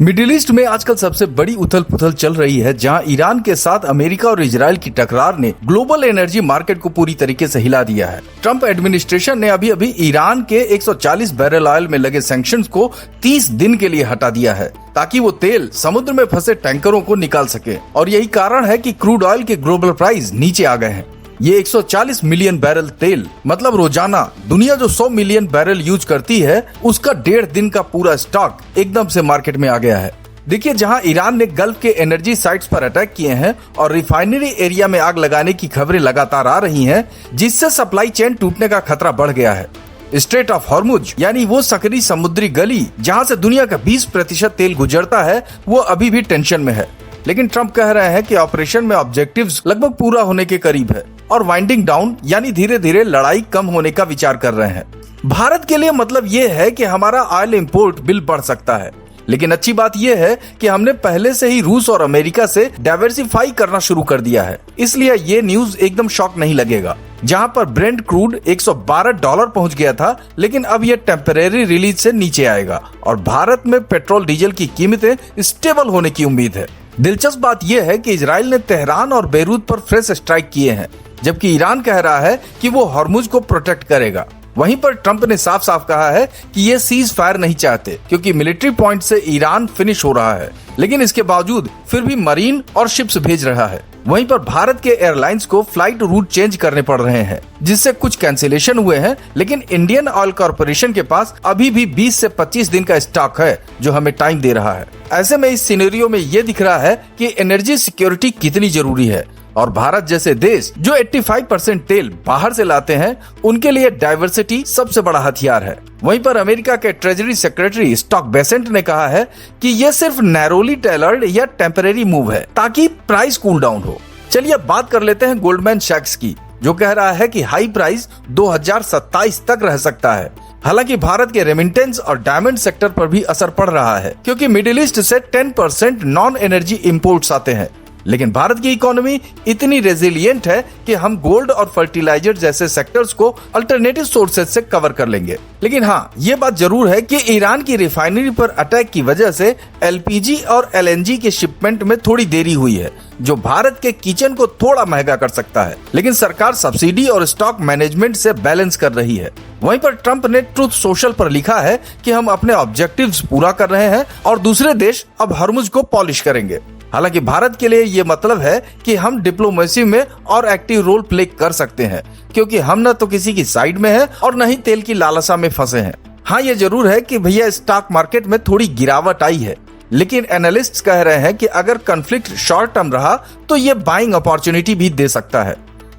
Middle east में आजकल सबसे बड़ी उथल पुथल चल रही है, जहां ईरान के साथ अमेरिका और इजराइल की टकरार ने ग्लोबल एनर्जी मार्केट को पूरी तरीके से हिला दिया है। ट्रंप एडमिनिस्ट्रेशन ने अभी अभी ईरान के 140 बैरल ऑयल में लगे सैंक्शंस को 30 दिन के लिए हटा दिया है, ताकि वो तेल समुद्र में फंसे टैंकरों को निकाल सके। और यही कारण है कि क्रूड ऑयल के ग्लोबल प्राइस नीचे आ गए हैं। ये 140 मिलियन बैरल तेल मतलब रोजाना दुनिया जो 100 मिलियन बैरल यूज करती है, उसका 1.5 दिन का पूरा स्टॉक एकदम से मार्केट में आ गया है। देखिए, जहां ईरान ने गल्फ के एनर्जी साइट्स पर अटैक किए हैं और रिफाइनरी एरिया में आग लगाने की खबरें लगातार आ रही हैं, जिससे सप्लाई चेन टूटने का खतरा बढ़ गया है। स्ट्रेट ऑफ हॉर्मुज यानी वो सकरी समुद्री गली जहां से दुनिया का 20% तेल गुजरता है, वो अभी भी टेंशन में है। लेकिन ट्रंप कह रहे हैं कि ऑपरेशन में ऑब्जेक्टिव्स लगभग पूरा होने के करीब है और वाइंडिंग डाउन यानी धीरे धीरे लड़ाई कम होने का विचार कर रहे हैं। भारत के लिए मतलब ये है कि हमारा ऑयल इंपोर्ट बिल बढ़ सकता है, लेकिन अच्छी बात यह है कि हमने पहले से ही रूस और अमेरिका से डाइवर्सिफाई करना शुरू कर दिया है, इसलिए ये न्यूज एकदम शॉक नहीं लगेगा। जहां पर ब्रेंट क्रूड $112 पहुंच गया था, लेकिन अब ये टेम्परेरी रिलीज से नीचे आएगा और भारत में पेट्रोल डीजल की कीमतें स्टेबल होने की उम्मीद है। दिलचस्प बात यह है कि इजराइल ने तेहरान और बेरूत पर फ्रेश स्ट्राइक किए हैं, जबकि ईरान कह रहा है कि वो हॉर्मुज को प्रोटेक्ट करेगा। वहीं पर ट्रंप ने साफ साफ कहा है कि ये सीज फायर नहीं चाहते, क्योंकि मिलिट्री पॉइंट से ईरान फिनिश हो रहा है, लेकिन इसके बावजूद फिर भी मरीन और शिप्स भेज रहा है। वहीं पर भारत के एयरलाइंस को फ्लाइट रूट चेंज करने पड़ रहे हैं, जिससे कुछ कैंसिलेशन हुए हैं, लेकिन इंडियन ऑयल कॉर्पोरेशन के पास अभी भी 20 से 25 दिन का स्टॉक है, जो हमें टाइम दे रहा है। ऐसे में इस सिनेरियो में ये दिख रहा है कि एनर्जी सिक्योरिटी कितनी जरूरी है, और भारत जैसे देश जो 85% तेल बाहर से लाते हैं, उनके लिए डाइवर्सिटी सबसे बड़ा हथियार है। वहीं पर अमेरिका के ट्रेजरी सेक्रेटरी स्टॉक बेसेंट ने कहा है कि यह सिर्फ नैरोली टेलर्ड या टेम्परेरी मूव है, ताकि प्राइस कूल डाउन हो। चलिए अब बात कर लेते हैं गोल्डमैन सैक्स की, जो कह रहा है कि हाई प्राइस 2027 तक रह सकता है। हालांकि भारत के रेमिटेंस और डायमंड सेक्टर पर भी असर पड़ रहा है, क्योंकि मिडिल ईस्ट से 10% नॉन एनर्जी इंपोर्ट्स आते हैं। लेकिन भारत की इकोनॉमी इतनी रेजिलिएंट है कि हम गोल्ड और फर्टिलाइजर जैसे सेक्टर्स को अल्टरनेटिव सोर्सेज से कवर कर लेंगे। लेकिन हाँ, ये बात जरूर है कि ईरान की रिफाइनरी पर अटैक की वजह से एलपीजी और एलएनजी के शिपमेंट में थोड़ी देरी हुई है, जो भारत के किचन को थोड़ा महंगा कर सकता है। लेकिन सरकार सब्सिडी और स्टॉक मैनेजमेंट से बैलेंस कर रही है। वहीं पर ट्रंप ने ट्रूथ सोशल पर लिखा है कि हम अपने ऑब्जेक्टिव्स पूरा कर रहे हैं और दूसरे देश अब हॉर्मुज को पॉलिश करेंगे। हालांकि भारत के लिए ये मतलब है कि हम डिप्लोमेसी में और एक्टिव रोल प्ले कर सकते हैं, क्योंकि हम न तो किसी की साइड में हैं और न ही तेल की लालसा में फंसे हैं। हाँ, ये जरूर है कि भैया स्टॉक मार्केट में थोड़ी गिरावट आई है, लेकिन एनालिस्ट्स कह रहे हैं कि अगर कॉन्फ्लिक्ट शॉर्ट टर्म रहा तो ये बाइंग अपॉर्चुनिटी भी दे सकता है।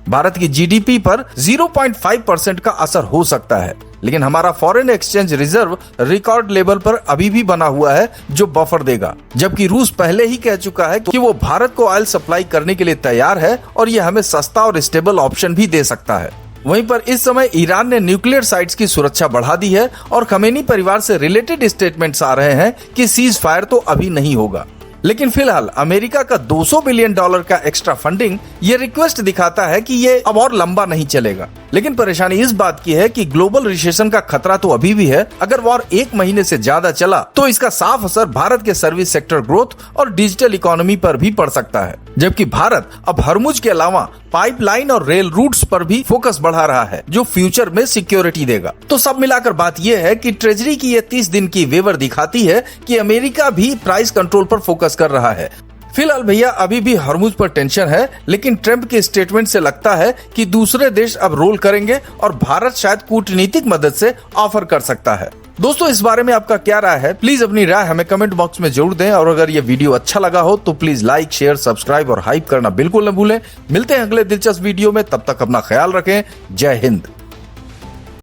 भारत की जीडीपी पर 0.5% का असर हो सकता है, लेकिन हमारा foreign exchange reserve record level पर अभी भी बना हुआ है, जो बफर देगा। जबकि रूस पहले ही कह चुका है कि वो भारत को ऑयल सप्लाई करने के लिए तैयार है और ये हमें सस्ता और स्टेबल ऑप्शन भी दे सकता है। वहीं पर इस समय ईरान ने न्यूक्लियर साइट्स की सुरक्षा बढ़ा दी है और खमेनी परिवार से रिलेटेड स्टेटमेंट्स आ रहे हैं कि सीज फायर तो अभी नहीं होगा। लेकिन फिलहाल अमेरिका का $200 बिलियन का एक्स्ट्रा फंडिंग ये रिक्वेस्ट दिखाता है कि ये अब और लंबा नहीं चलेगा। लेकिन परेशानी इस बात की है कि ग्लोबल रिसेशन का खतरा तो अभी भी है। अगर वॉर 1 महीने से ज्यादा चला तो इसका साफ असर भारत के सर्विस सेक्टर ग्रोथ और डिजिटल इकोनॉमी पर भी पड़ सकता है। जबकि भारत अब हॉर्मुज के अलावा पाइपलाइन और रेल रूट्स पर भी फोकस बढ़ा रहा है, जो फ्यूचर में सिक्योरिटी देगा। तो सब मिलाकर बात यह है कि ट्रेजरी की ये 30 दिन की वेवर दिखाती है कि अमेरिका भी प्राइस कंट्रोल पर फोकस कर रहा है। फिलहाल भैया अभी भी हॉर्मुज पर टेंशन है, लेकिन ट्रंप के स्टेटमेंट से लगता है कि दूसरे देश अब रोल करेंगे और भारत शायद कूटनीतिक मदद से ऑफर कर सकता है। दोस्तों, इस बारे में आपका क्या राय है? प्लीज अपनी राय हमें कमेंट बॉक्स में जरूर दें, और अगर ये वीडियो अच्छा लगा हो तो प्लीज लाइक, शेयर, सब्सक्राइब और हाइप करना बिल्कुल न भूलें। मिलते हैं अगले दिलचस्प वीडियो में, तब तक अपना ख्याल रखें। जय हिंद।